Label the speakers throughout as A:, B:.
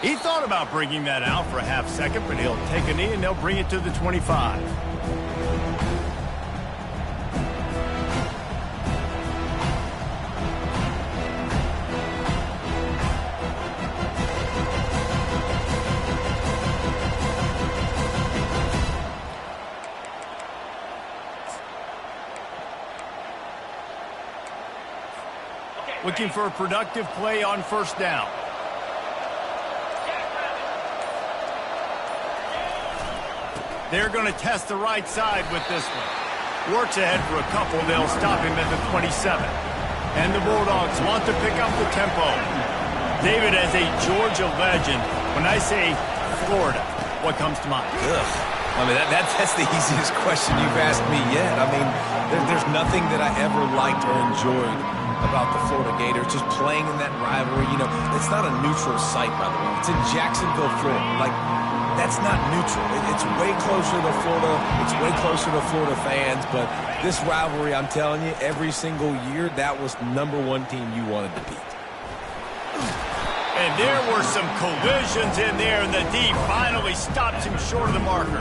A: He thought about bringing that out for a half second, but he'll take a knee and they'll bring it to the 25. Looking for a productive play on first down. They're going to test the right side with this one. Works ahead for a couple. They'll stop him at the 27. And the Bulldogs want to pick up the tempo. David, as a Georgia legend, when I say Florida, what comes to mind?
B: Ugh. I mean, that's the easiest question you've asked me yet. I mean, there's nothing that I ever liked or enjoyed about the Florida Gators, just playing in that rivalry. You know, it's not a neutral site, by the way. It's in Jacksonville, Florida. Like, that's not neutral. It's way closer to Florida. It's way closer to Florida fans. But this rivalry, I'm telling you, every single year, that was #1 team you wanted to beat.
A: And there were some collisions in there, and the D finally stops him short of the marker.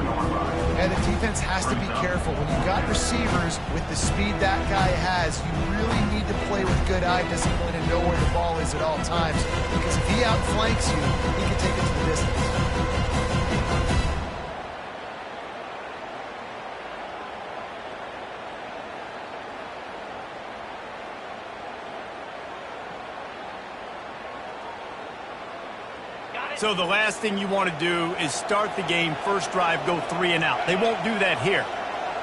C: And the defense has to be careful. When you've got receivers with the speed that guy has, you really need to play with good eye discipline and know where the ball is at all times. Because if he outflanks you, he can take it to the distance.
A: So the last thing you want to do is start the game, first drive, go 3 and out. They won't do that here.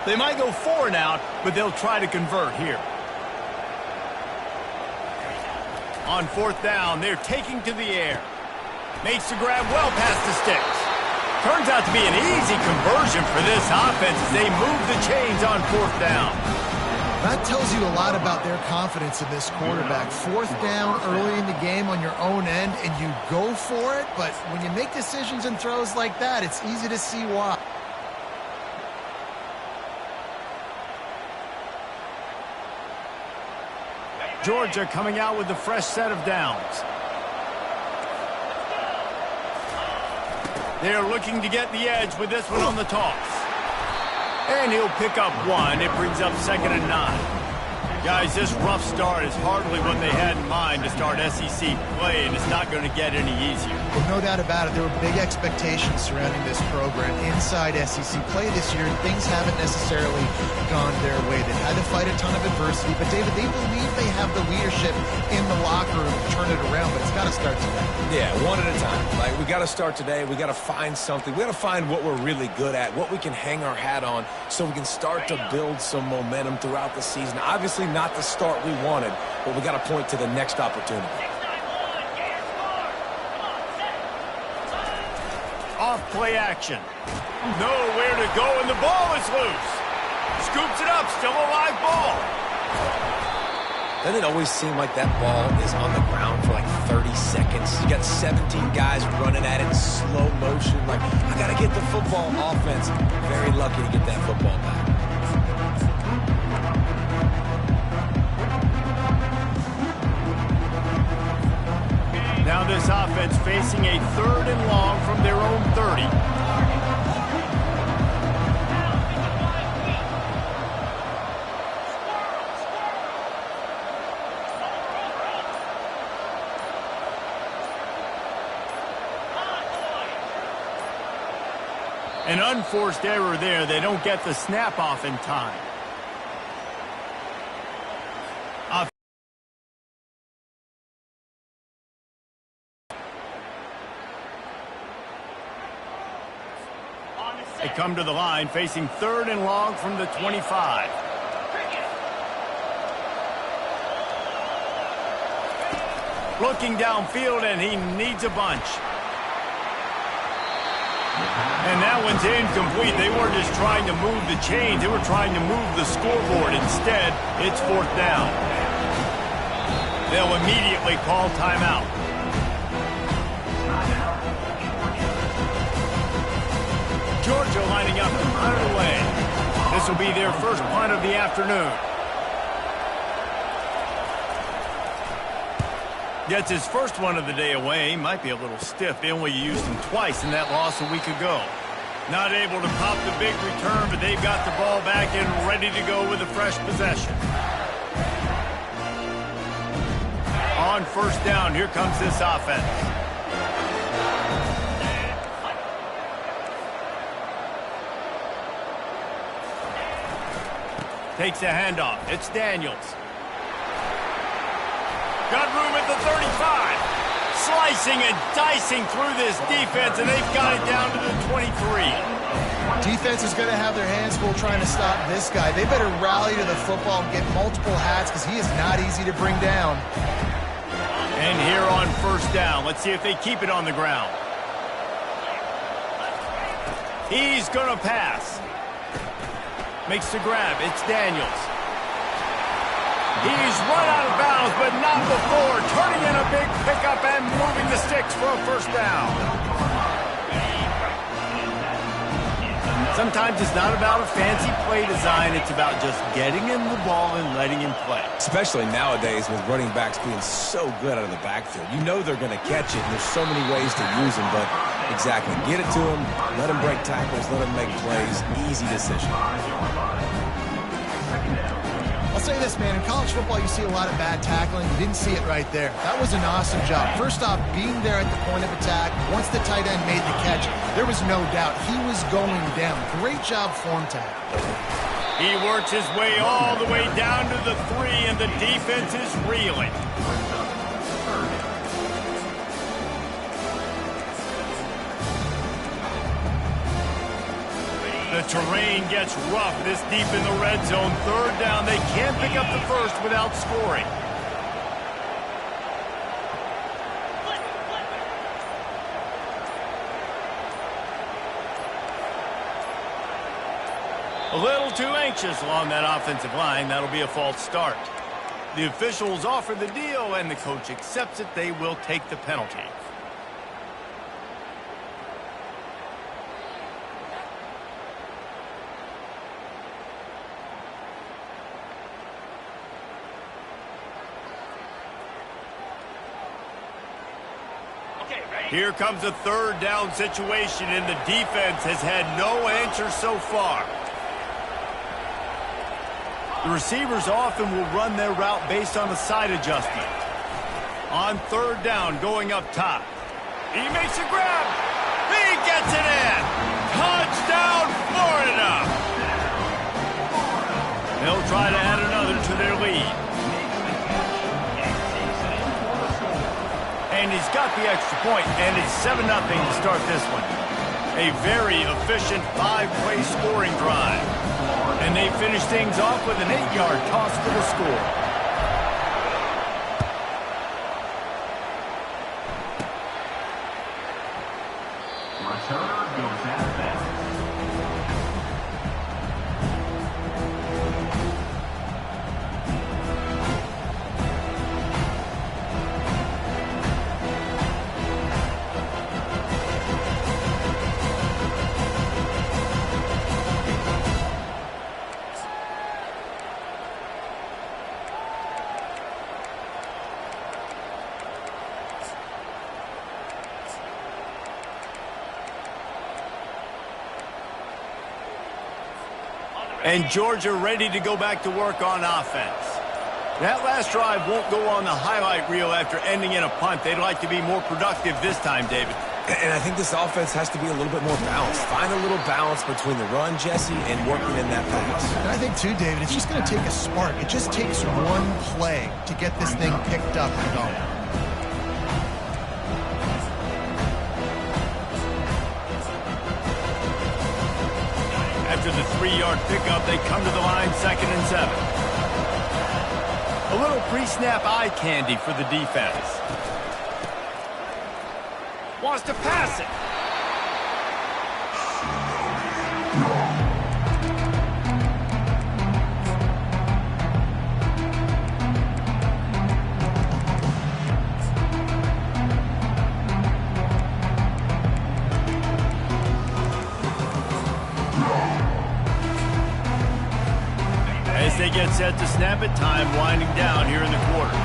A: They might go 4 and out, but they'll try to convert here. On fourth down, they're taking to the air. Makes the grab well past the sticks. Turns out to be an easy conversion for this offense as they move the chains on fourth down.
C: That tells you a lot about their confidence in this quarterback. Fourth down early in the game on your own end, and you go for it, but when you make decisions and throws like that, it's easy to see why.
A: Georgia coming out with a fresh set of downs. They're looking to get the edge with this one on the toss. And he'll pick up 1. It brings up 2nd and 9. Guys, this rough start is hardly what they had in mind to start SEC play, and it's not going to get any easier.
C: Well, no doubt about it. There were big expectations surrounding this program inside SEC play this year. Things haven't necessarily gone their way. They've had to fight a ton of adversity, but David, they believe they have the leadership in the locker room to turn it around, but it's got to start today.
B: Yeah, one at a time. Like, we got to start today. We got to find something. We got to find what we're really good at, what we can hang our hat on, so we can start to build some momentum throughout the season. Obviously, not the start we wanted, but we got to point to the next opportunity.
A: Off play action. Nowhere to go, and the ball is loose. Scoops it up, still a live ball.
B: Doesn't it always seem like that ball is on the ground for like 30 seconds? You got 17 guys running at it in slow motion. Like, I got to get the football. Offense, very lucky to get that football back.
A: Now this offense facing a 3rd and long from their own 30. An unforced error there. They don't get the snap off in time. They come to the line facing 3rd and long from the 25. Looking downfield, and he needs a bunch. And that one's incomplete. They weren't just trying to move the chains. They were trying to move the scoreboard. Instead, it's 4th down. They'll immediately call timeout. Georgia lining up to punt it away. This will be their first punt of the afternoon. Gets his first one of the day away. He might be a little stiff. They only used him twice in that loss a week ago. Not able to pop the big return, but they've got the ball back and ready to go with a fresh possession. On first down, here comes this offense. Takes a handoff. It's Daniels. Got room at the 35. Slicing and dicing through this defense, and they've got it down to the 23.
C: Defense is going to have their hands full trying to stop this guy. They better rally to the football and get multiple hats because he is not easy to bring down.
A: And here on first down, let's see if they keep it on the ground. He's going to pass. Makes the grab. It's Daniels. He's run out of bounds, but not before. Turning in a big pickup and moving the sticks for a first down. Sometimes it's not about a fancy play design. It's about just getting him the ball and letting him play.
B: Especially nowadays with running backs being so good out of the backfield. You know they're going to catch it, and there's so many ways to use them, but exactly. Get it to him, let him break tackles, let him make plays. Easy decision.
C: I'll say this, man. In college football, you see a lot of bad tackling. You didn't see it right there. That was an awesome job. First off, being there at the point of attack. Once the tight end made the catch, there was no doubt he was going down. Great job form tackle.
A: He works his way all the way down to the 3, and the defense is reeling. The terrain gets rough this deep in the red zone. Third down, they can't pick up the first without scoring. A little too anxious along that offensive line. That'll be a false start. The officials offer the deal, and the coach accepts it. They will take the penalty. Here comes a third down situation, and the defense has had no answer so far. The receivers often will run their route based on a side adjustment. On third down, going up top. He makes a grab. He gets it in. Touchdown, Florida. They'll try to add another to their lead. And he's got the extra point, and it's 7-0 to start this one. A very efficient 5-play scoring drive. And they finish things off with an 8-yard toss for the score.
D: Returner goes out back.
A: And Georgia ready to go back to work on offense. That last drive won't go on the highlight reel after ending in a punt. They'd like to be more productive this time, David.
B: And I think this offense has to be a little bit more balanced. Find a little balance between the run, Jesse, and working in that pass.
C: And I think, too, David, it's just going to take a spark. It just takes one play to get this thing picked up and going.
A: After the 3-yard pickup, they come to the line 2nd and 7. A little pre-snap eye candy for the defense. Wants to pass it. As they get set to snap it, time winding down here in the quarter.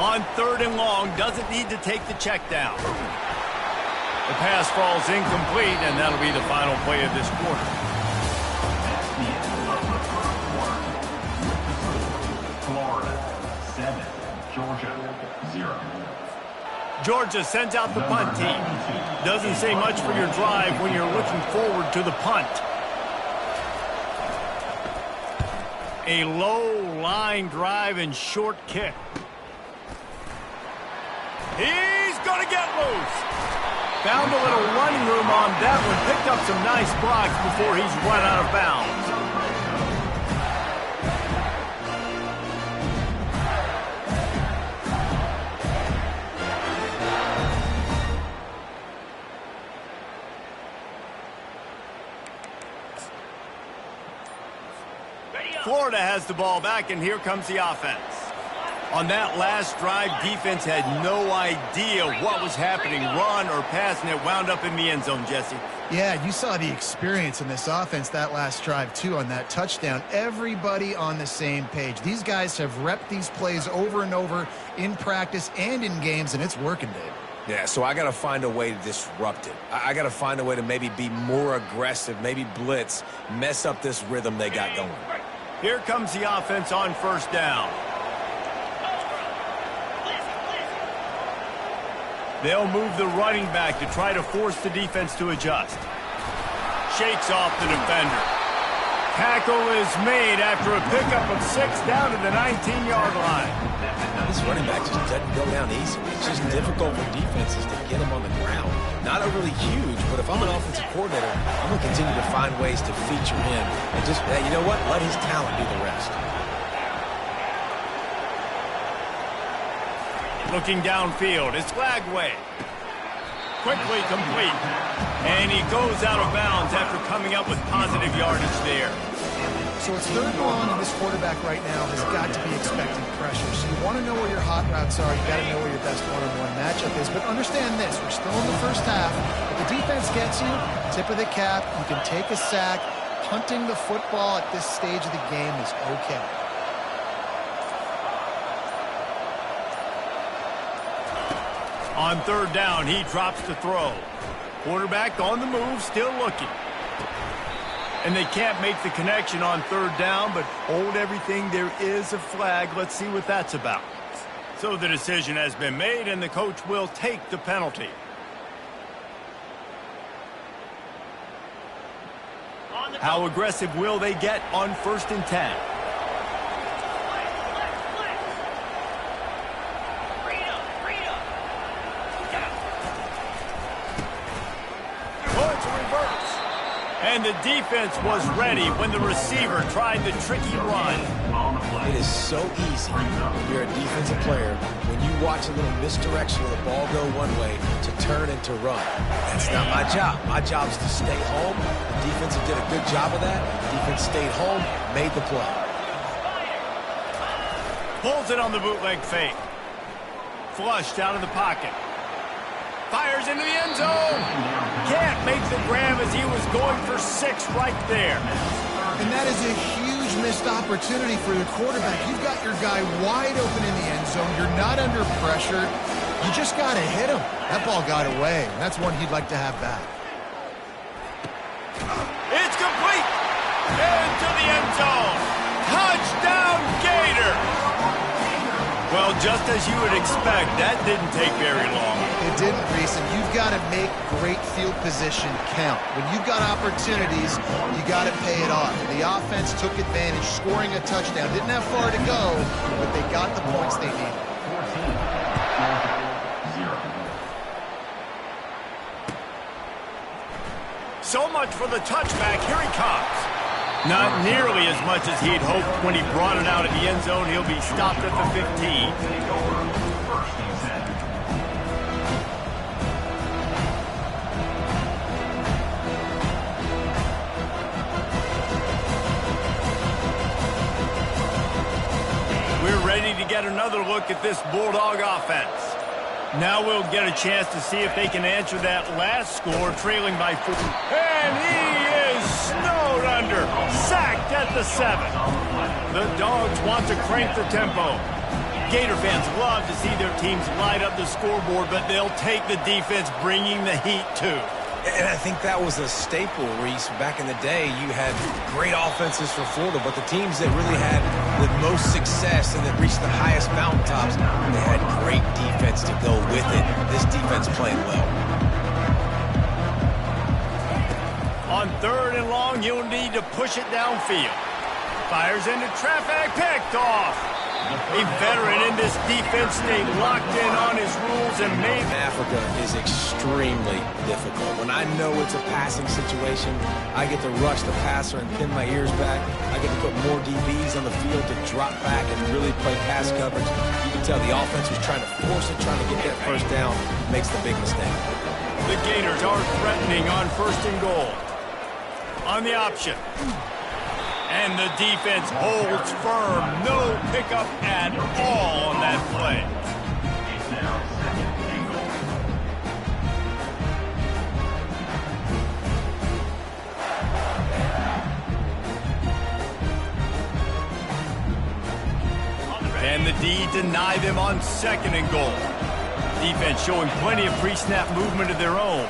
A: On 3rd and long, doesn't need to take the check down. The pass falls incomplete, and that'll be the final play of this quarter.
D: Florida 7, Georgia 0.
A: Georgia sends out the punt team. Doesn't say much for your drive when you're looking forward to the punt. A low line drive and short kick. He's going to get loose. Found a little running room on that one. Picked up some nice blocks before he's run out of bounds. Florida has the ball back, and here comes the offense. On that last drive, defense had no idea what was happening, run or pass, and it wound up in the end zone, Jesse.
C: Yeah, you saw the experience in this offense that last drive, too, on that touchdown. Everybody on the same page. These guys have repped these plays over and over in practice and in games, and it's working, Dave.
B: Yeah, so I got to find a way to disrupt it. I got to find a way to maybe be more aggressive, maybe blitz, mess up this rhythm they got going.
A: Here comes the offense on 1st down. They'll move the running back to try to force the defense to adjust. Shakes off the defender. Tackle is made after a pickup of 6 down to the 19-yard line.
B: This running back just doesn't go down easy. It's just difficult for defenses to get him on the ground. Not overly huge, but if I'm an offensive coordinator, I'm going to continue to find ways to feature him. And just, you know what? Let his talent do the rest.
A: Looking downfield, it's Lagway. Quickly complete. And he goes out of bounds after coming up with positive yardage there.
C: So it's 3rd and long, and this quarterback right now has got to be expecting pressure. So you want to know where your hot routes are. You got to know where your best one-on-one matchup is. But understand this, we're still in the first half. If the defense gets you, tip of the cap, you can take a sack. Punting the football at this stage of the game is okay.
A: On 3rd down, he drops the throw. Quarterback on the move, still looking. And they can't make the connection on 3rd down, but hold everything. There is a flag. Let's see what that's about. So the decision has been made, and the coach will take the penalty. How aggressive will they get on 1st and 10? And the defense was ready when the receiver tried the tricky run.
B: It is so easy when you're a defensive player, when you watch a little misdirection of the ball go one way, to turn and to run. That's not my job. My job is to stay home. The defense did a good job of that. The defense stayed home, made the play.
A: Pulls it on the bootleg fake. Flushed out of the pocket. Fires into the end zone. Can't make the grab as he was going for 6 right there.
C: And that is a huge missed opportunity for your quarterback. You've got your guy wide open in the end zone. You're not under pressure. You just got to hit him. That ball got away. And that's one he'd like to have back.
A: It's complete. Into the end zone. Touchdown, Gator. Well, just as you would expect, that didn't take very long.
C: It didn't, Reese, and you've got to make great field position count. When you've got opportunities, you got to pay it off. The offense took advantage, scoring a touchdown. Didn't have far to go, but they got the points they needed.
D: 14, 0.
A: So much for the touchback. Here he comes. Not nearly as much as he'd hoped when he brought it out of the end zone. He'll be stopped at the 15. We're ready to get another look at this Bulldog offense. Now we'll get a chance to see if they can answer that last score, trailing by 4. And he is snowed under, sacked at the 7. The Dogs want to crank the tempo. Gator fans love to see their teams light up the scoreboard, but they'll take the defense bringing the heat too.
B: And I think that was a staple, Reese. Back in the day, you had great offenses for Florida, but the teams that really had the most success and that reached the highest mountaintops, they had great defense to go with it. This defense playing well.
A: On 3rd and long, you'll need to push it downfield. Fires into traffic, picked off. A veteran in this defense stayed locked in on his rules and made...
B: Africa is extremely difficult. When I know it's a passing situation, I get to rush the passer and pin my ears back. I get to put more DBs on the field to drop back and really play pass coverage. You can tell the offense was trying to force it, trying to get that first down, makes the big mistake.
A: The Gators are threatening on 1st and goal. On the option. And the defense holds firm. No pickup at all on that play. And the D deny them on 2nd and goal. Defense showing plenty of pre-snap movement of their own.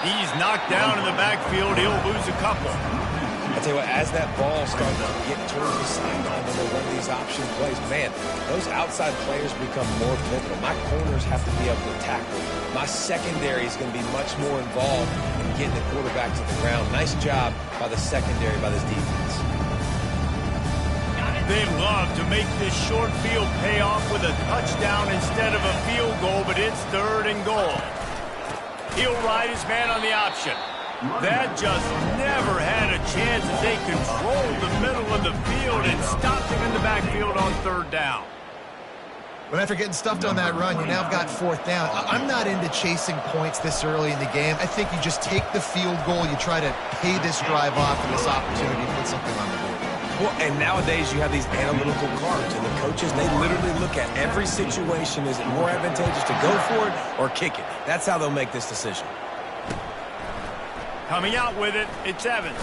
A: He's knocked down in the backfield. He'll lose a couple.
B: I tell you what, as that ball starts to get towards the sideline when they run these option plays, man, those outside players become more pivotal. My corners have to be able to tackle. My secondary is going to be much more involved in getting the quarterback to the ground. Nice job by the secondary, by this defense.
A: They love to make this short field pay off with a touchdown instead of a field goal, but it's 3rd and goal. He'll ride his man on the option. That just never had a chance as they controlled the middle of the field and stopped him in the backfield on 3rd down.
C: But after getting stuffed on that run, you now have got 4th down. I'm not into chasing points this early in the game. I think you just take the field goal. You try to pay this drive off and this opportunity to put something on the board.
B: Well, and nowadays you have these analytical cards, and the coaches, they literally look at every situation. Is it more advantageous to go for it or kick it? That's how they'll make this decision.
A: Coming out with it, it's Evans.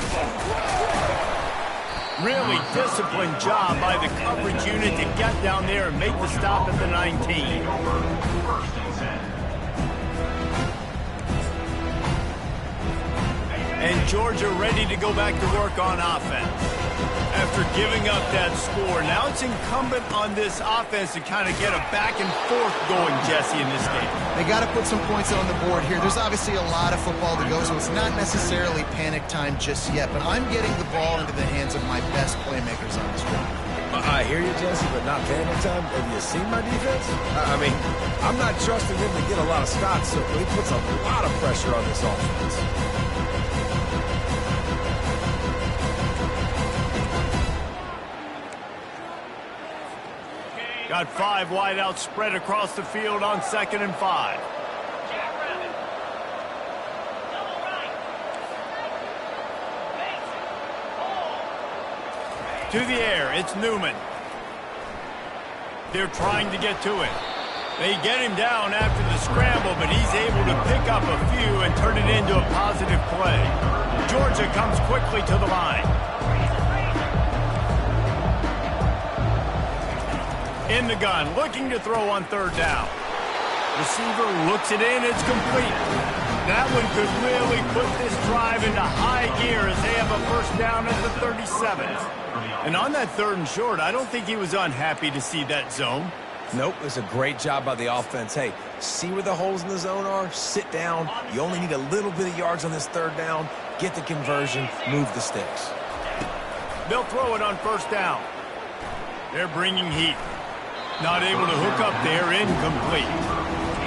A: Really disciplined job by the coverage unit to get down there and make the stop at the 19. And Georgia ready to go back to work on offense. After giving up that score, now it's incumbent on this offense to kind of get a back and forth going, Jesse, in this game.
C: They got to put some points on the board here. There's obviously a lot of football to go, so it's not necessarily panic time just yet, but I'm getting the ball into the hands of my best playmakers on this drive.
B: I hear you, Jesse, but not panic time. Have you seen my defense? I mean, I'm not trusting him to get a lot of stops, so he puts a lot of pressure on this offense.
A: Got 5 wideouts spread across the field on 2nd and 5. To the air, it's Newman. They're trying to get to it. They get him down after the scramble, but he's able to pick up a few and turn it into a positive play. Georgia comes quickly to the line. In the gun, looking to throw on 3rd down. Receiver looks it in, it's complete. That one could really put this drive into high gear as they have a 1st down at the 37. And on that 3rd and short, I don't think he was unhappy to see that zone.
B: Nope, it's a great job by the offense. Hey, see where the holes in the zone are? Sit down. You only need a little bit of yards on this 3rd down. Get the conversion, move the sticks.
A: They'll throw it on 1st down. They're bringing heat. Not able to hook up there, incomplete.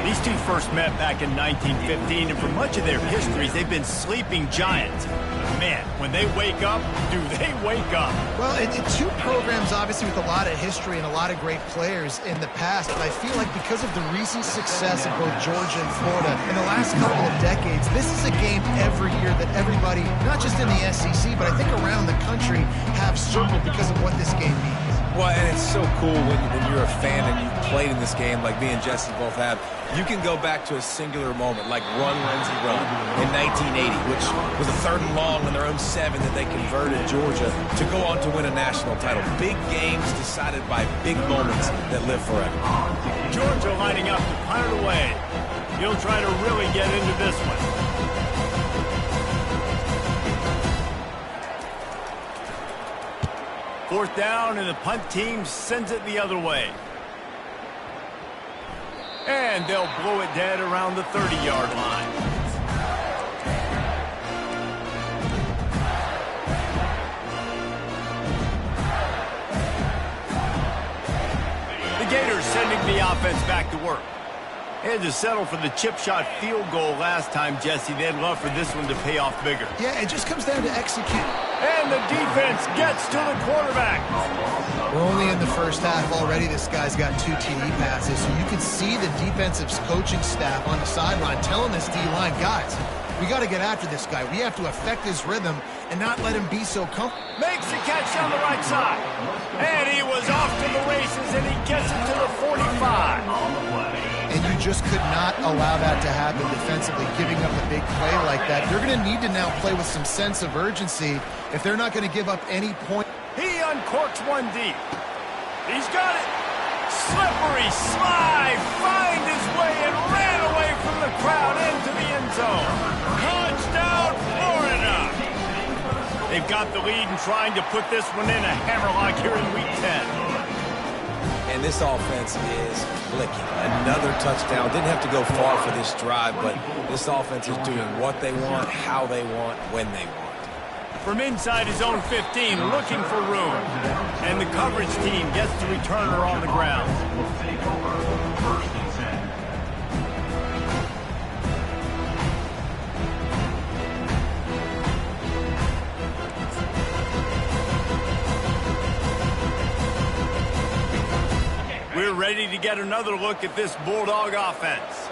A: These two first met back in 1915, and for much of their histories, they've been sleeping giants. But man, when they wake up, do they wake up?
C: Well, two programs, obviously, with a lot of history and a lot of great players in the past, but I feel like because of the recent success of both Georgia and Florida in the last couple of decades, this is a game every year that everybody, not just in the SEC, but I think around the country, have circled because of what this game means.
B: Well, and it's so cool when you're a fan and you've played in this game like me and Jesse both have. You can go back to a singular moment like Run, Lindsey, Run in 1980, which was a 3rd and long on their own 7 that they converted Georgia to go on to win a national title. Big games decided by big moments that live forever.
A: Georgia lining up to punt it away. He'll try to really get into this one. 4th down, and the punt team sends it the other way. And they'll blow it dead around the 30-yard line. The Gators sending the offense back to work. They had to settle for the chip shot field goal last time, Jesse. They'd love for this one to pay off bigger.
C: Yeah, it just comes down to execute.
A: And the defense gets to the quarterback.
C: We're only in the first half already. This guy's got 2 TD passes, so you can see the defensive coaching staff on the sideline telling this D-line, guys, we got to get after this guy. We have to affect his rhythm and not let him be so comfortable.
A: Makes the catch on the right side. And he was off to the races, and he gets it to the 45.
C: And you just could not allow that to happen defensively, giving up a big play like that. They're going to need to now play with some sense of urgency if they're not going to give up any point.
A: He uncorks one deep. He's got it. Slippery slide, find his way and ran away from the crowd into the end zone. Touchdown, Florida. They've got the lead and trying to put this one in a hammerlock here in Week 10.
B: And this offense is clicking. Another touchdown. Didn't have to go far for this drive, but this offense is doing what they want, how they want, when they want.
A: From inside his own 15, looking for room. And the coverage team gets the returner on the ground.
D: Will take over 1st and 10.
A: We're ready to get another look at this Bulldog offense.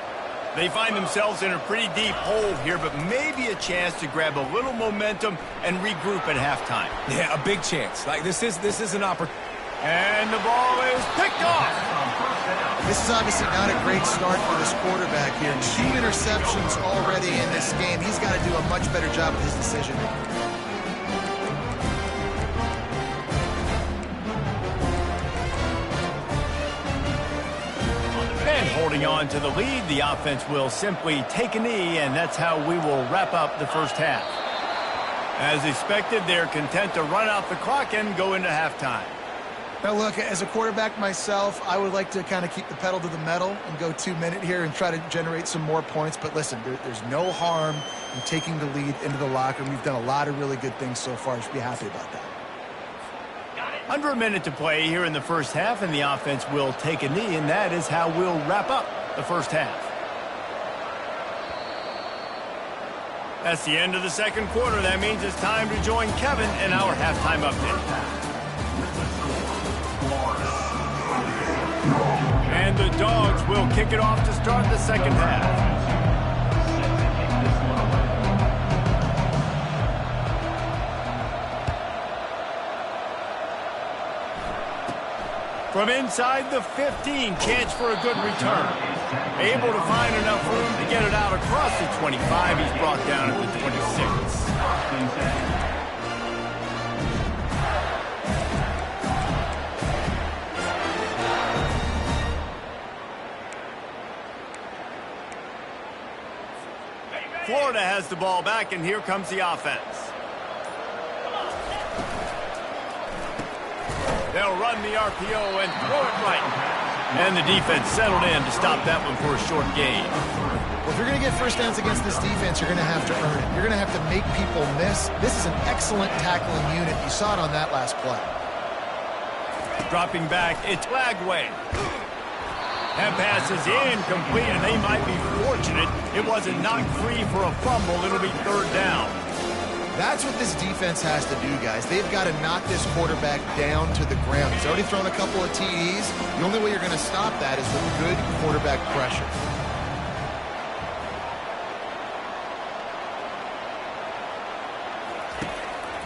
A: They find themselves in a pretty deep hole here, but maybe a chance to grab a little momentum and regroup at halftime.
B: Yeah, a big chance. Like this is an opportunity.
A: And the ball is picked off.
C: This is obviously not a great start for this quarterback here. 2 interceptions already in this game. He's got to do a much better job with his decision making.
A: And holding on to the lead, the offense will simply take a knee, and that's how we will wrap up the first half. As expected, they're content to run out the clock and go into halftime.
C: Now look, as a quarterback myself, I would like to kind of keep the pedal to the metal and go 2-minute here and try to generate some more points. But listen, there's no harm in taking the lead into the locker room. We've done a lot of really good things so far. You should be happy about that.
A: Under a minute to play here in the first half, and the offense will take a knee, and that is how we'll wrap up the first half. That's the end of the second quarter. That means it's time to join Kevin in our halftime update. And the Dogs will kick it off to start the second half. From inside the 15, chance for a good return. Able to find enough room to get it out across the 25. He's brought down at the 26. Florida has the ball back, and here comes the offense. They'll run the RPO and throw it right. And the defense settled in to stop that one for a short gain.
C: Well, if you're going to get first downs against this defense, you're going to have to earn it. You're going to have to make people miss. This is an excellent tackling unit. You saw it on that last play.
A: Dropping back, it's Lagway. That pass is incomplete, and they might be fortunate it wasn't knocked free for a fumble. It'll be third down.
C: That's what this defense has to do, guys. They've got to knock this quarterback down to the ground. He's already thrown a couple of TDs. The only way you're going to stop that is with good quarterback pressure.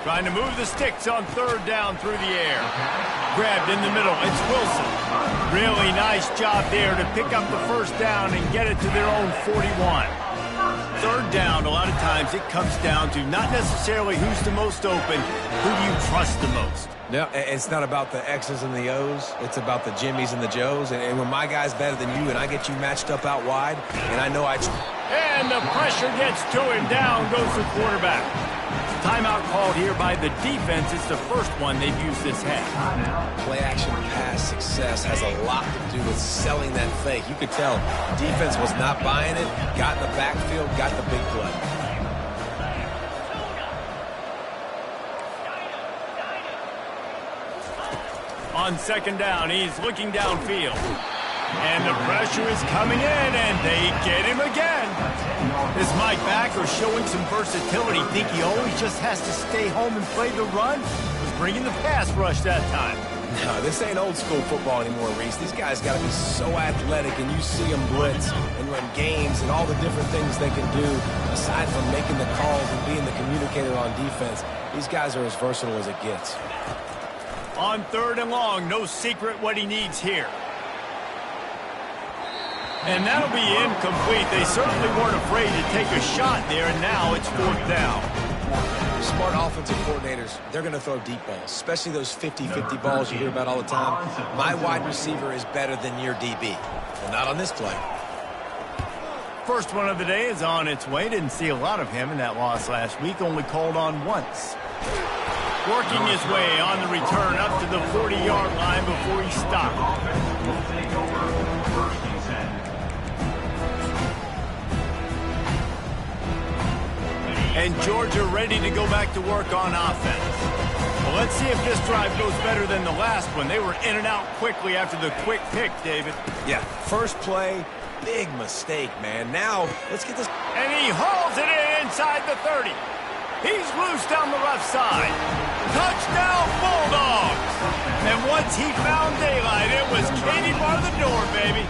A: Trying to move the sticks on third down through the air. Grabbed in the middle. It's Wilson. Really nice job there to pick up the first down and get it to their own 41. Third down, a lot of times it comes down to not necessarily who's the most open, who do you trust the most?
B: No, it's not about the X's and the O's. It's about the Jimmys and the Joes. And when my guy's better than you and I get you matched up out wide, and I know
A: And the pressure gets to him. Down goes the quarterback. Timeout called here by the defense. It's the first one they've used this half.
B: Play action pass success has a lot to do with selling that fake. You could tell defense was not buying it, got in the backfield, got the big play.
A: On second down, he's looking downfield. And the pressure is coming in, and they get him again. Is Mike back or showing some versatility? Think he always just has to stay home and play the run? Was bringing the pass rush that time.
B: No, this ain't old school football anymore, Reese. These guys got to be so athletic, and you see them blitz and run games and all the different things they can do. Aside from making the calls and being the communicator on defense, these guys are as versatile as it gets.
A: On third and long, no secret what he needs here. And that'll be incomplete. They certainly weren't afraid to take a shot there, and now it's fourth down.
B: Smart offensive coordinators, they're going to throw deep balls, especially those 50-50 balls you hear about all the time. My wide receiver is better than your DB. Well, not on this play.
A: First one of the day is on its way. Didn't see a lot of him in that loss last week, only called on once. Working his way on the return up to the 40-yard line before he stopped. And Georgia ready to go back to work on offense. Well, let's see if this drive goes better than the last one. They were in and out quickly after the quick pick, David.
B: Yeah, first play, big mistake, man. Now, let's get this.
A: And he hauls it in inside the 30. He's loose down the left side. Touchdown, Bulldogs! And once he found daylight, it was Katie bar the door, baby.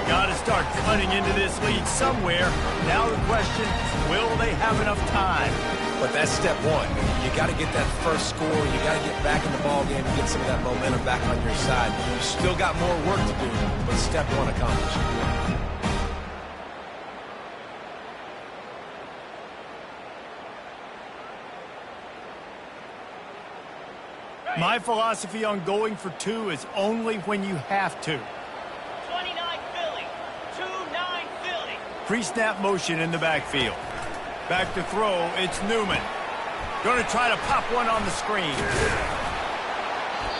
A: Got to start cutting into this lead somewhere. Now the question, will they have enough time?
B: But that's step one. You got to get that first score. You got to get back in the ball game and get some of that momentum back on your side. You still got more work to do, but step one accomplished.
A: My philosophy on going for two is only when you have to.
E: 29 Philly, 2-9 Philly.
A: Pre-snap motion in the backfield. Back to throw, it's Newman. Going to try to pop one on the screen.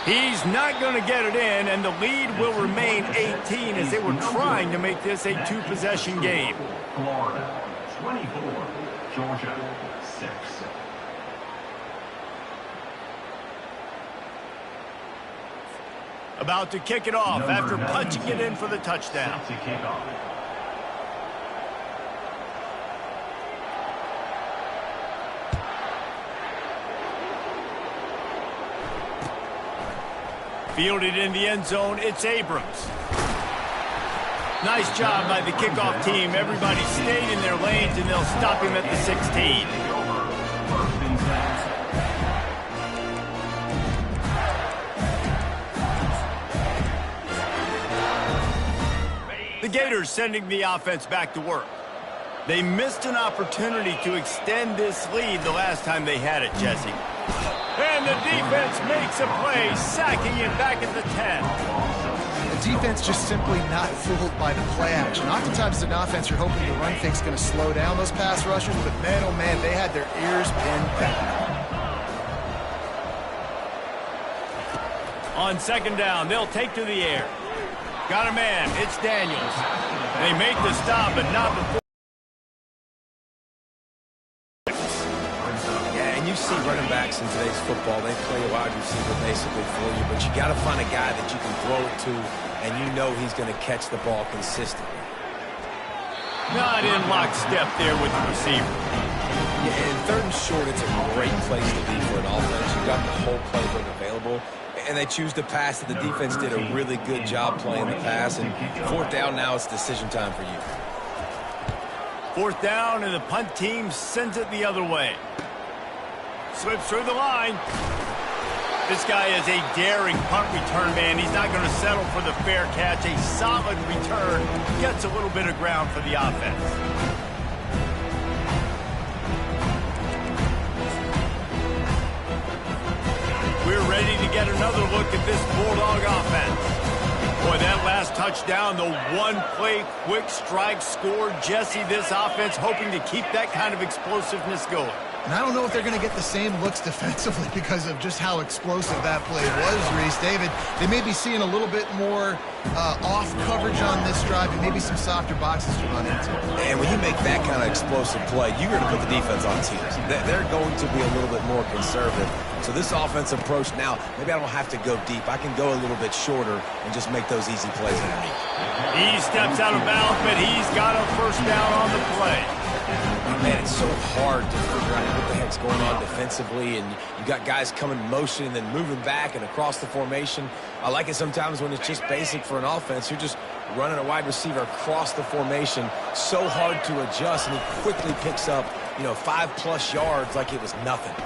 A: He's not going to get it in, and the lead will remain 18 as they were trying to make this a two-possession game.
D: Florida, 24, Georgia, 6.
A: About to kick it off after punching it in for the touchdown.
D: Set to kick off.
A: Fielded in the end zone, it's Abrams. Nice job by the kickoff team. Everybody stayed in their lanes, and they'll stop him at the 16.
D: First and 10.
A: The Gators sending the offense back to work. They missed an opportunity to extend this lead the last time they had it, Jesse. And the defense makes a play, sacking him back at the 10.
C: The defense just simply not fooled by the play action. Oftentimes as an offense, you're hoping the run fake's going to slow down those pass rushers, but man, oh man, they had their ears pinned back.
A: On second down, they'll take to the air. Got a man, it's Daniels. They make the stop, but not before.
B: Yeah, and you see running backs in today's football, they play a wide receiver basically for you, but you got to find a guy that you can throw it to, and you know he's going to catch the ball consistently.
A: Not in lockstep there with the receiver.
B: Yeah, and third and short, it's a great place to be for an offense. You got the whole playbook available, and they choose to pass. The defense did a really good job playing the pass, and fourth down, now it's decision time for you.
A: Fourth down, and the punt team sends it the other way. Slips through the line. This guy is a daring punt return man. He's not going to settle for the fair catch. A solid return. Gets a little bit of ground for the offense. We're ready to get another look at this Bulldog offense. Boy, that last touchdown, the one-play quick strike score. Jesse, this offense hoping to keep that kind of explosiveness going.
C: And I don't know if they're going to get the same looks defensively because of just how explosive that play was, Reese. David, they may be seeing a little bit more off coverage on this drive and maybe some softer boxes to run into.
B: And when you make that kind of explosive play, you're going to put the defense on tears. They're going to be a little bit more conservative. So this offense approach now, maybe I don't have to go deep. I can go a little bit shorter and just make those easy plays underneath.
A: He steps out of bounds, but he's got a first down on the play.
B: Man, it's so hard to figure out what the heck's going on defensively, and you got guys coming in motion and then moving back and across the formation. I like it sometimes when it's just basic for an offense. You're just running a wide receiver across the formation. So hard to adjust, and he quickly picks up, 5+ yards like it was nothing.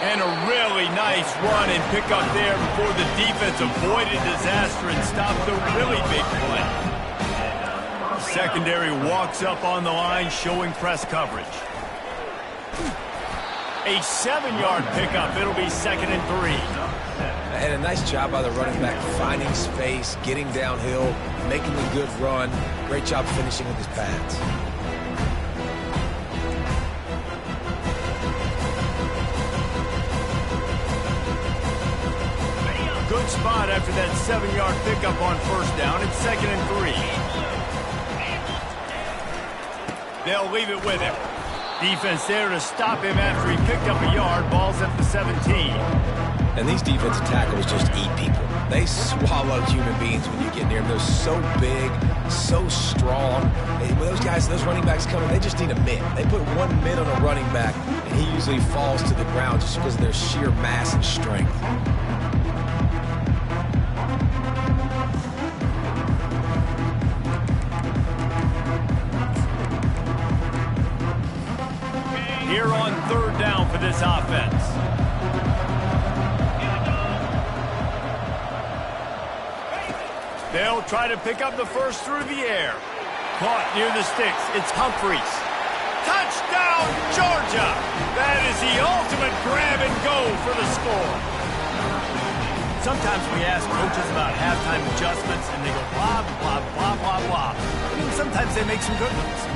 A: And a really nice run and pick up there before the defense avoided disaster and stopped a really big play. Secondary walks up on the line, showing press coverage. A 7-yard pickup. It'll be 2nd and 3.
B: And a nice job by the running back, finding space, getting downhill, making a good run. Great job finishing with his pads.
A: Good spot after that 7-yard pickup on first down. It's 2nd and 3. They'll leave it with him. Defense there to stop him after he picked up a yard. Ball's at the 17.
B: And these defensive tackles just eat people. They swallow human beings when you get near them. They're so big, so strong. And when those running backs come in, they just need a mitt. They put 1 mitt on a running back, and he usually falls to the ground just because of their sheer mass and strength.
A: Here on 3rd down for this offense. They'll try to pick up the first through the air. Caught near the sticks. It's Humphreys. Touchdown, Georgia! That is the ultimate grab and go for the score. Sometimes we ask coaches about halftime adjustments, and they go blah, blah, blah, blah, blah. I mean, sometimes they make some good ones.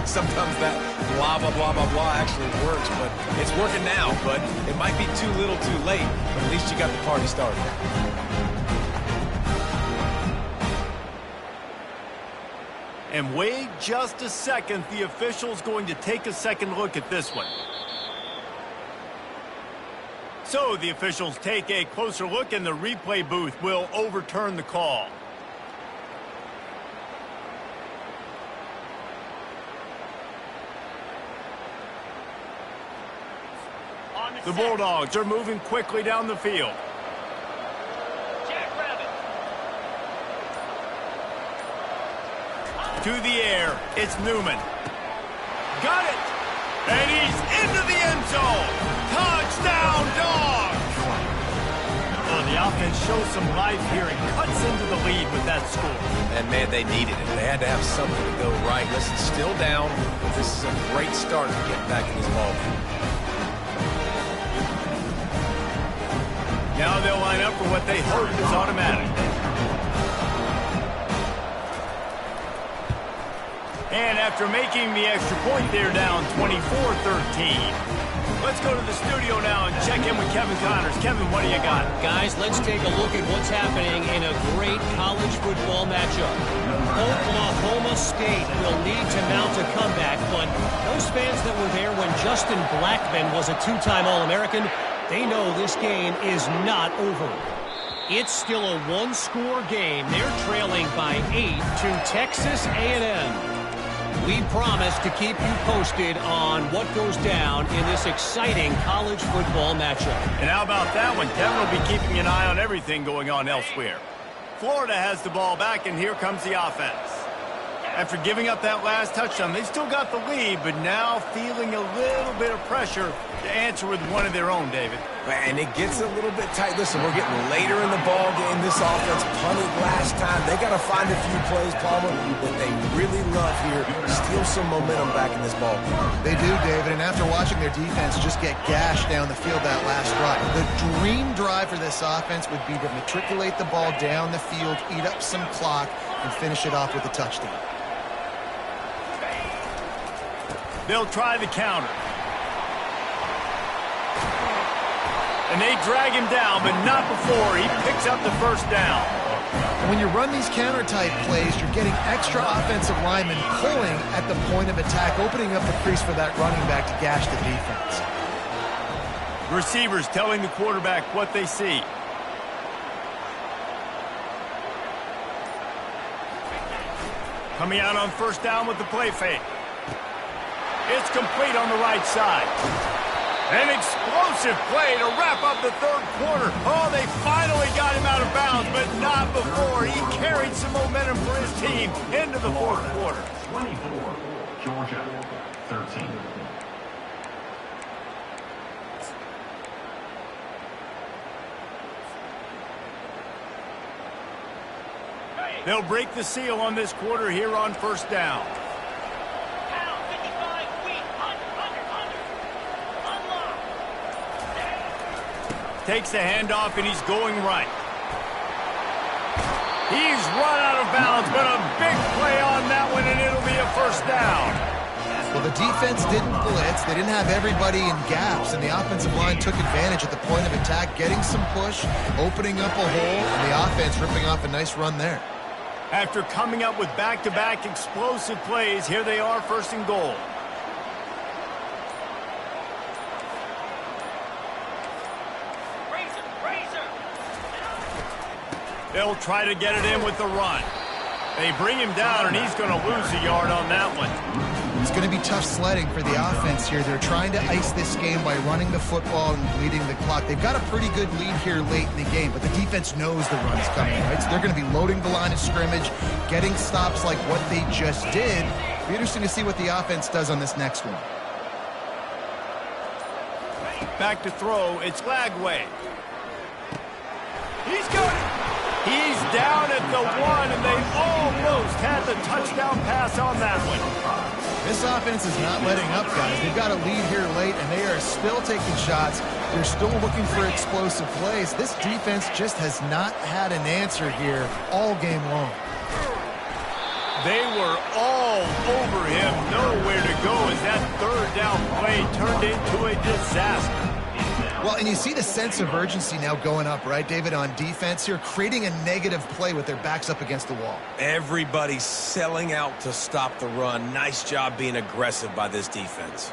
B: Sometimes that blah, blah, blah, blah, blah actually works, but it's working now. But it might be too little too late, but at least you got the party started.
A: And wait just a second. The official's going to take a second look at this one. So the officials take a closer look, and the replay booth will overturn the call. The Bulldogs are moving quickly down the field. To the air, it's Newman. Got it! And he's into the end zone! Touchdown, Dogs! Oh, the offense shows some life here and cuts into the lead with that score.
B: And, man, they needed it. They had to have something to go right. Listen, still down, but this is a great start to get back in this ballgame.
A: Now they'll line up for what they hope is automatic. And after making the extra point, they're down 24-13. Let's go to the studio now and check in with Kevin Connors. Kevin, what do you got?
F: Guys, let's take a look at what's happening in a great college football matchup. Oklahoma State will need to mount a comeback, but those fans that were there when Justin Blackmon was a 2-time All-American, they know this game is not over. It's still a one-score game. They're trailing by 8 to Texas A&M. We promise to keep you posted on what goes down in this exciting college football matchup.
A: And how about that one? Kevin will be keeping an eye on everything going on elsewhere. Florida has the ball back, and here comes the offense. After giving up that last touchdown, they still got the lead, but now feeling a little bit of pressure to answer with one of their own, David.
B: And it gets a little bit tight. Listen, we're getting later in the ball game. This offense punted last time. They got to find a few plays, Palmer, that they really love here. Steal some momentum back in this ball game.
C: They do, David, and after watching their defense just get gashed down the field that last drive, the dream drive for this offense would be to matriculate the ball down the field, eat up some clock, and finish it off with a touchdown.
A: They'll try the counter. And they drag him down, but not before he picks up the first down.
C: And when you run these counter-type plays, you're getting extra offensive linemen pulling at the point of attack, opening up the crease for that running back to gash the defense.
A: Receivers telling the quarterback what they see. Coming out on first down with the play fake. It's complete on the right side. An explosive play to wrap up the third quarter. Oh, they finally got him out of bounds, but not before. He carried some momentum for his team into the fourth quarter.
D: 24, Georgia, 13.
A: They'll break the seal on this quarter here on first down. Takes the handoff, and he's going right. He's run out of bounds, but a big play on that one, and it'll be a first down.
C: Well, the defense didn't blitz. They didn't have everybody in gaps, and the offensive line took advantage at the point of attack, getting some push, opening up a hole, and the offense ripping off a nice run there.
A: After coming up with back-to-back explosive plays, here they are, first and goal. They'll try to get it in with the run. They bring him down, and he's going to lose a yard on that one.
C: It's going to be tough sledding for the offense here. They're trying to ice this game by running the football and bleeding the clock. They've got a pretty good lead here late in the game, but the defense knows the run's coming, right? So they're going to be loading the line of scrimmage, getting stops like what they just did. It'll be interesting to see what the offense does on this next one.
A: Back to throw. It's Lagway. He's got it. He's down at the one, and they almost had the touchdown pass on that one.
C: This offense is not letting up, guys. They've got a lead here late, and they are still taking shots. They're still looking for explosive plays. This defense just has not had an answer here all game long.
A: They were all over him, nowhere to go as that third down play turned into a disaster.
C: Well, and you see the sense of urgency now going up, right, David, on defense here, creating a negative play with their backs up against the wall.
B: Everybody's selling out to stop the run. Nice job being aggressive by this defense.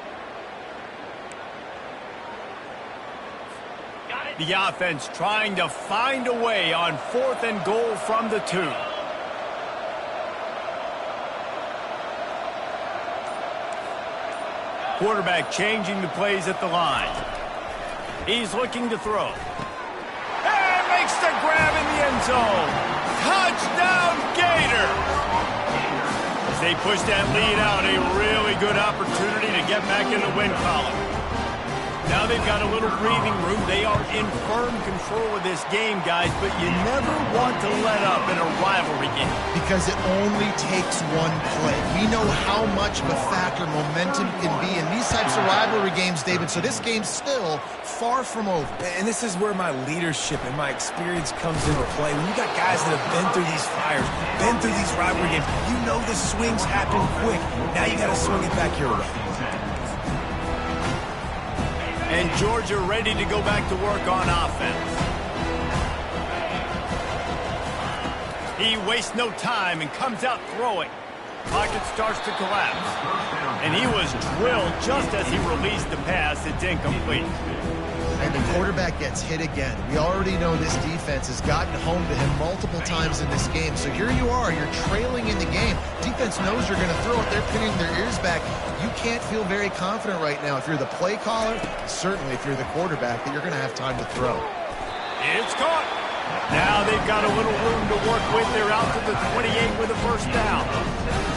A: The offense trying to find a way on fourth and goal from the 2. Quarterback changing the plays at the line. He's looking to throw. And makes the grab in the end zone. Touchdown, Gator! As they push that lead out, a really good opportunity to get back in the win column. Now they've got a little breathing room. They are in firm control of this game, guys, but you never want to let up in a rivalry game.
C: Because it only takes one play. We know how much of a factor momentum can be in these types of rivalry games, David, so this game's still far from over.
B: And this is where my leadership and my experience comes into play. When you got guys that have been through these fires, been through these rivalry games, you know the swings happen quick. Now you got to swing it back your way.
A: And Georgia ready to go back to work on offense. He wastes no time and comes out throwing. Pocket starts to collapse. And he was drilled just as he released the pass. It's incomplete.
C: And the quarterback gets hit again. We already know this defense has gotten home to him multiple times in this game. So here you are, you're trailing in the game. Defense knows you're going to throw it. They're pinning their ears back. You can't feel very confident right now if you're the play caller, certainly if you're the quarterback, that you're going to have time to throw.
A: It's caught. Now they've got a little room to work with. They're out to the 28 with a first down.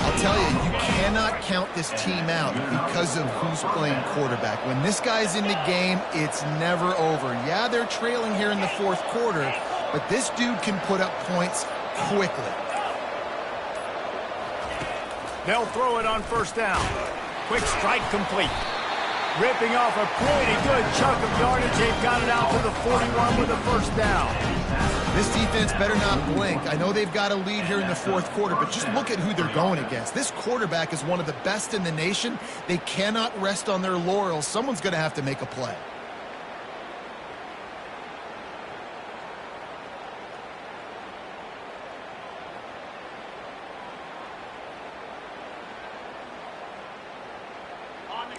C: I'll tell you, you cannot count this team out because of who's playing quarterback. When this guy's in the game, it's never over. Yeah, they're trailing here in the fourth quarter, but this dude can put up points quickly.
A: They'll throw it on first down. Quick strike complete. Ripping off a pretty good chunk of yardage. They've got it out to the 41 with a first down.
C: This defense better not blink. I know they've got a lead here in the fourth quarter, but just look at who they're going against. This quarterback is one of the best in the nation. They cannot rest on their laurels. Someone's going to have to make a play.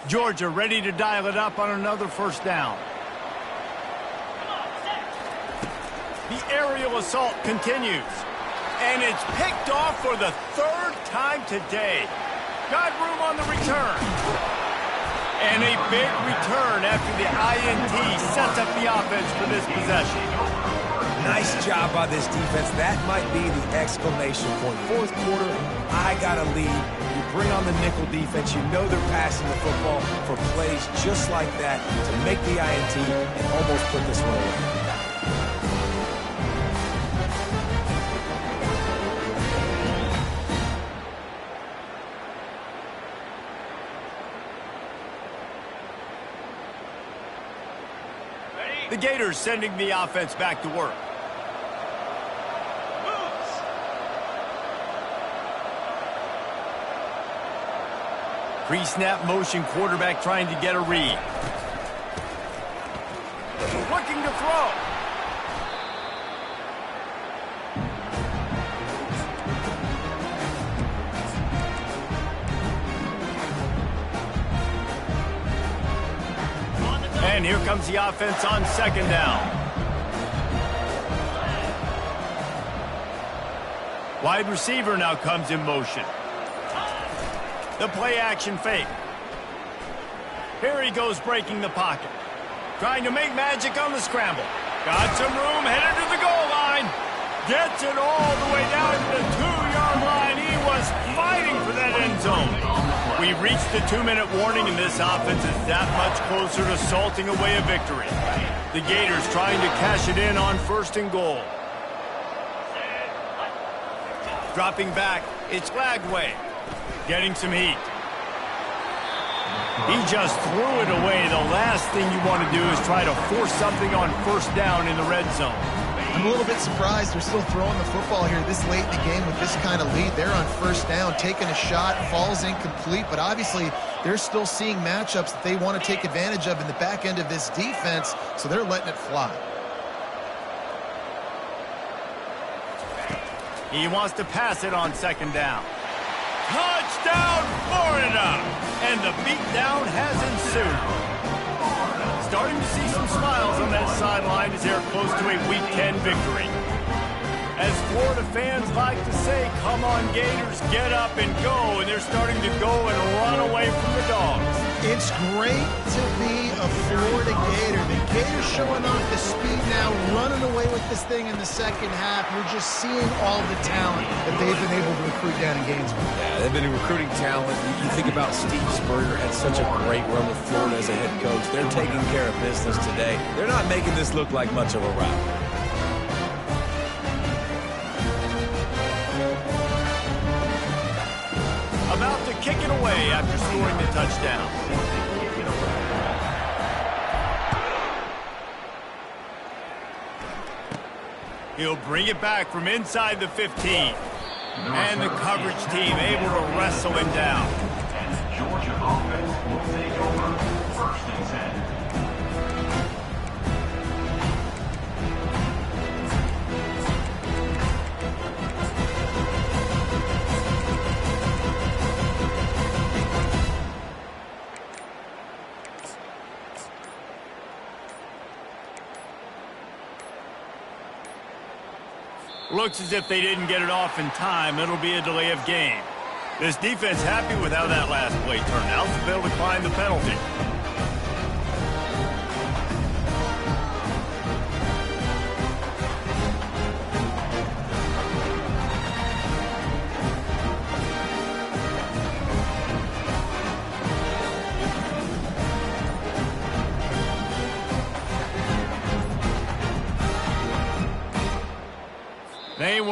A: Georgia ready to dial it up on another first down. The aerial assault continues. And it's picked off for the third time today. Got room on the return. And a big return after the INT sets up the offense for this possession.
B: Nice job by this defense. That might be the exclamation point. Fourth quarter, I got a lead. You bring on the nickel defense. You know they're passing the football for plays just like that to make the INT and almost put this one away.
A: The Gators sending the offense back to work. Pre-snap motion, quarterback trying to get a read. Looking to throw. And here comes the offense on second down. Wide receiver now comes in motion. The play action fake. Here he goes breaking the pocket. Trying to make magic on the scramble. Got some room, headed to the goal line. Gets it all the way down to the 2-yard line. He was fighting for that end zone. We reached the 2-minute warning, and this offense is that much closer to salting away a victory. The Gators trying to cash it in on first and goal. Dropping back, it's Lagway. Getting some heat. He just threw it away. The last thing you want to do is try to force something on first down in the red zone.
C: I'm a little bit surprised they're still throwing the football here this late in the game with this kind of lead. They're on first down, taking a shot, falls incomplete, but obviously they're still seeing matchups that they want to take advantage of in the back end of this defense, so they're letting it fly.
A: He wants to pass it on second down. Touchdown, Florida! And the beatdown has ensued. Starting to see some smiles on that sideline as they're close to a Week 10 victory. As Florida fans like to say, come on Gators, get up and go, and they're starting to go and run away from the Dogs.
C: It's great to be a Florida Gator. The Gators showing off the speed now, running away with this thing in the second half. You're just seeing all the talent that they've been able to recruit down in Gainesville.
B: Yeah, they've been recruiting talent. You think about Steve Spurrier, had such a great run with Florida as a head coach. They're taking care of business today. They're not making this look like much of a rout.
A: About to kick it away after scoring the touchdown. He'll bring it back from inside the 15. And the coverage team able to wrestle him down.
D: Georgia offense will take over first and 10.
A: Looks as if they didn't get it off in time. It'll be a delay of game. This defense happy with how that last play turned out, so they'll decline the penalty.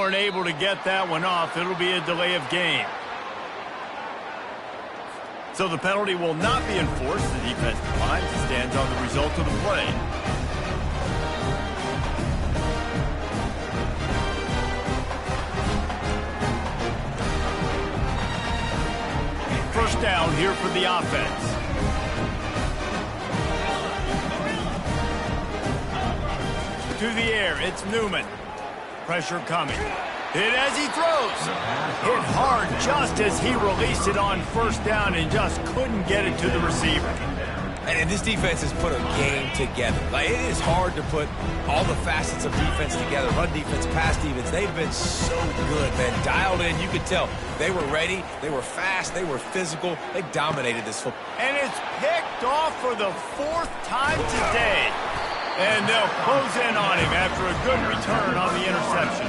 A: weren't able to get that one off. It'll be a delay of game. So the penalty will not be enforced. The defensive line stands on the result of the play. First down here for the offense. To the air, it's Newman. Pressure coming. Hit as he throws. Hit hard just as he released it on first down and just couldn't get it to the receiver.
B: And this defense has put a game together. Like, it is hard to put all the facets of defense together. Run defense, pass defense. They've been so good, man. Dialed in. You could tell they were ready. They were fast. They were physical. They dominated this football.
A: And it's picked off for the 4th time today. And they'll close in on him after a good return on the interception.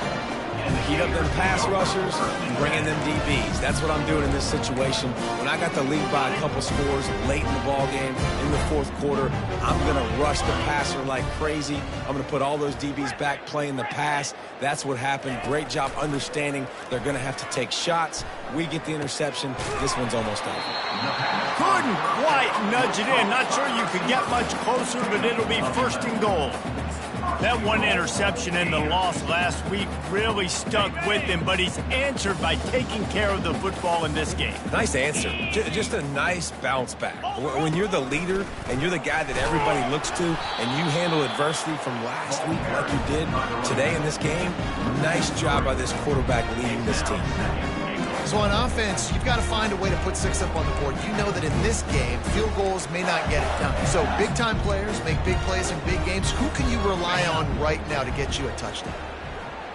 B: Heat up them pass rushers and bring in them DBs. That's what I'm doing in this situation. When I got the lead by a couple scores late in the ball game, in the 4th quarter, I'm going to rush the passer like crazy. I'm going to put all those DBs back playing the pass. That's what happened. Great job understanding they're going to have to take shots. We get the interception. This one's almost over.
A: Couldn't quite nudge it in. Not sure you could get much closer, but it'll be 1st and goal. That one interception and the loss last week really stuck with him, but he's answered by taking care of the football in this game.
B: Nice answer. Just a nice bounce back. When you're the leader and you're the guy that everybody looks to and you handle adversity from last week like you did today in this game, nice job by this quarterback leading this team.
C: So on offense, you've got to find a way to put 6 up on the board. You know that in this game, field goals may not get it done. So big-time players make big plays in big games. Who can you rely on right now to get you a touchdown?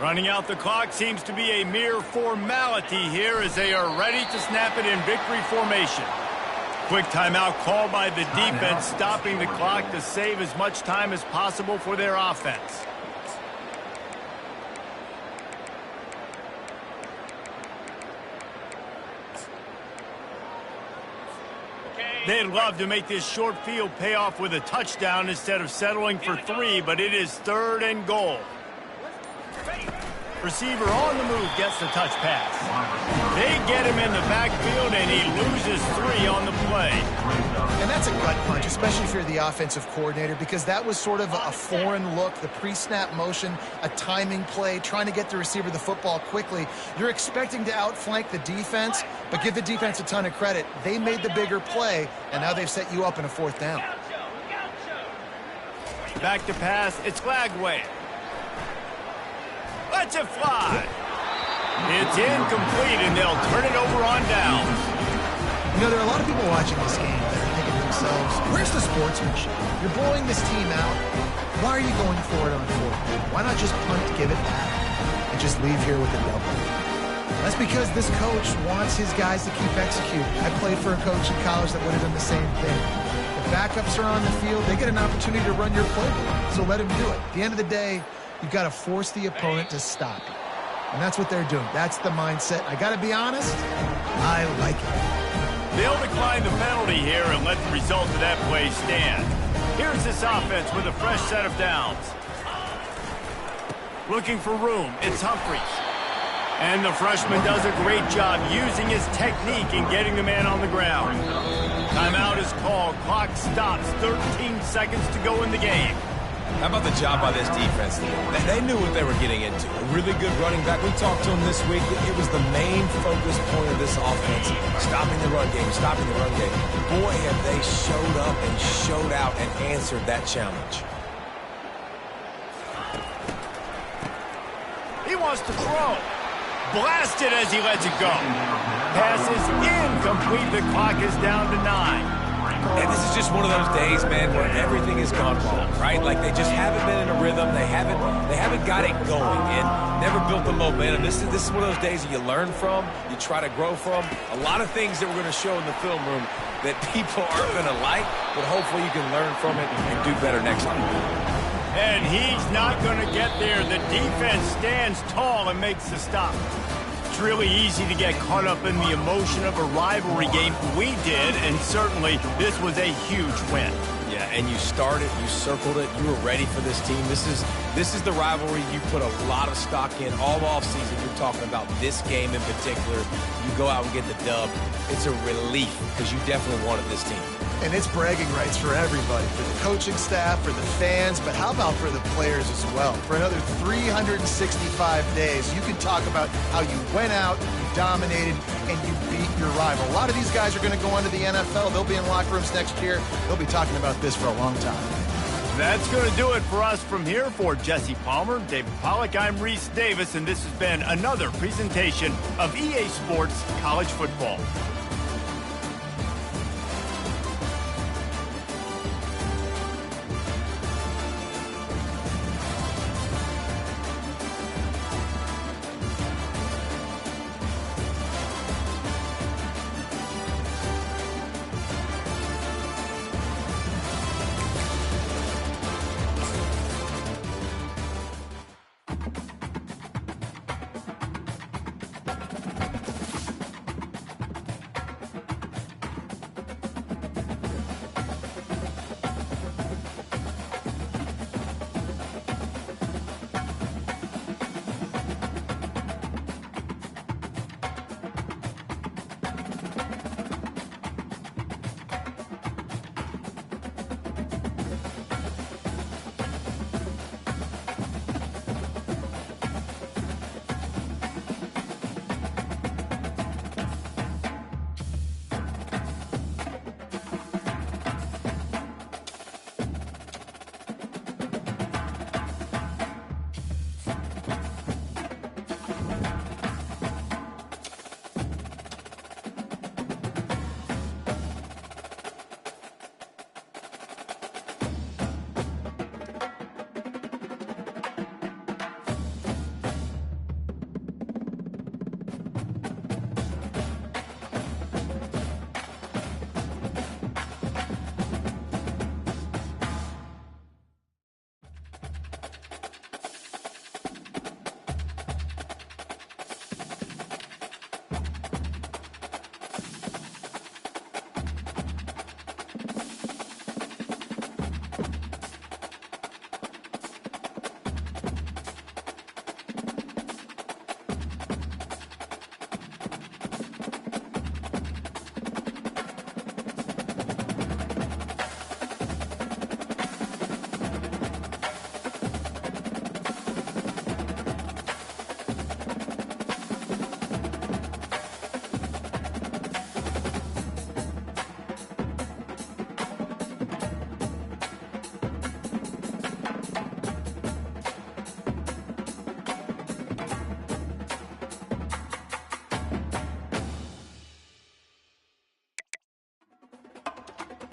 A: Running out the clock seems to be a mere formality here as they are ready to snap it in victory formation. Quick timeout called by the defense, stopping the clock to save as much time as possible for their offense. They'd love to make this short field pay off with a touchdown instead of settling for 3, but it is 3rd and goal. Receiver on the move gets the touch pass. They get him in the backfield, and he loses 3 on the play.
C: And that's a gut punch, especially if you're the offensive coordinator, because that was sort of a foreign look, the pre-snap motion, a timing play, trying to get the receiver the football quickly. You're expecting to outflank the defense, but give the defense a ton of credit. They made the bigger play, and now they've set you up in a 4th down.
A: Back to pass, it's Glagway. Let's it fly. It's incomplete, and they'll turn it over on downs.
C: You know, there are a lot of people watching this game that are thinking to themselves, where's the sportsmanship? You're blowing this team out. Why are you going for it on 4th down? Why not just punt, give it back, and just leave here with a double? That's because this coach wants his guys to keep executing. I played for a coach in college that would have done the same thing. The backups are on the field. They get an opportunity to run your playbook, so let them do it. At the end of the day, you've got to force the opponent to stop you. And that's what they're doing. That's the mindset. I got to be honest, I like it.
A: They'll decline the penalty here and let the result of that play stand. Here's this offense with a fresh set of downs. Looking for room, it's Humphries. And the freshman does a great job using his technique and getting the man on the ground. Timeout is called. Clock stops. 13 seconds to go in the game.
B: How about the job by this defense? They knew what they were getting into. A really good running back. We talked to him this week. It was the main focus point of this offense. Stopping the run game, stopping the run game. Boy, have they showed up and showed out and answered that challenge.
A: He wants to throw. Blasted as he lets it go. Pass is incomplete. The clock is down to 9.
B: And this is just one of those days, man, where everything has gone wrong, right? Like they just haven't been in a rhythm. They haven't got it going and never built the momentum. This is one of those days that you learn from, you try to grow from. A lot of things that we're going to show in the film room that people aren't going to like, but hopefully you can learn from it and do better next time.
A: And he's not going to get there. The defense stands tall and makes the stop. It's really easy to get caught up in the emotion of a rivalry game. We did, and certainly this was a huge win.
B: Yeah, Yeah, and you started, you circled it, you were ready for this team. This is the rivalry you put a lot of stock in all offseason. You're talking about this game in particular. You go out and get the dub. It's a relief because you definitely wanted this team.
C: And it's bragging rights for everybody, for the coaching staff, for the fans, but how about for the players as well? For another 365 days, you can talk about how you went out, you dominated, and you beat your rival. A lot of these guys are going to go on to the NFL. They'll be in locker rooms next year. They'll be talking about this for a long time.
A: That's going to do it for us from here. For Jesse Palmer, David Pollack, I'm Reese Davis, and this has been another presentation of EA Sports College Football.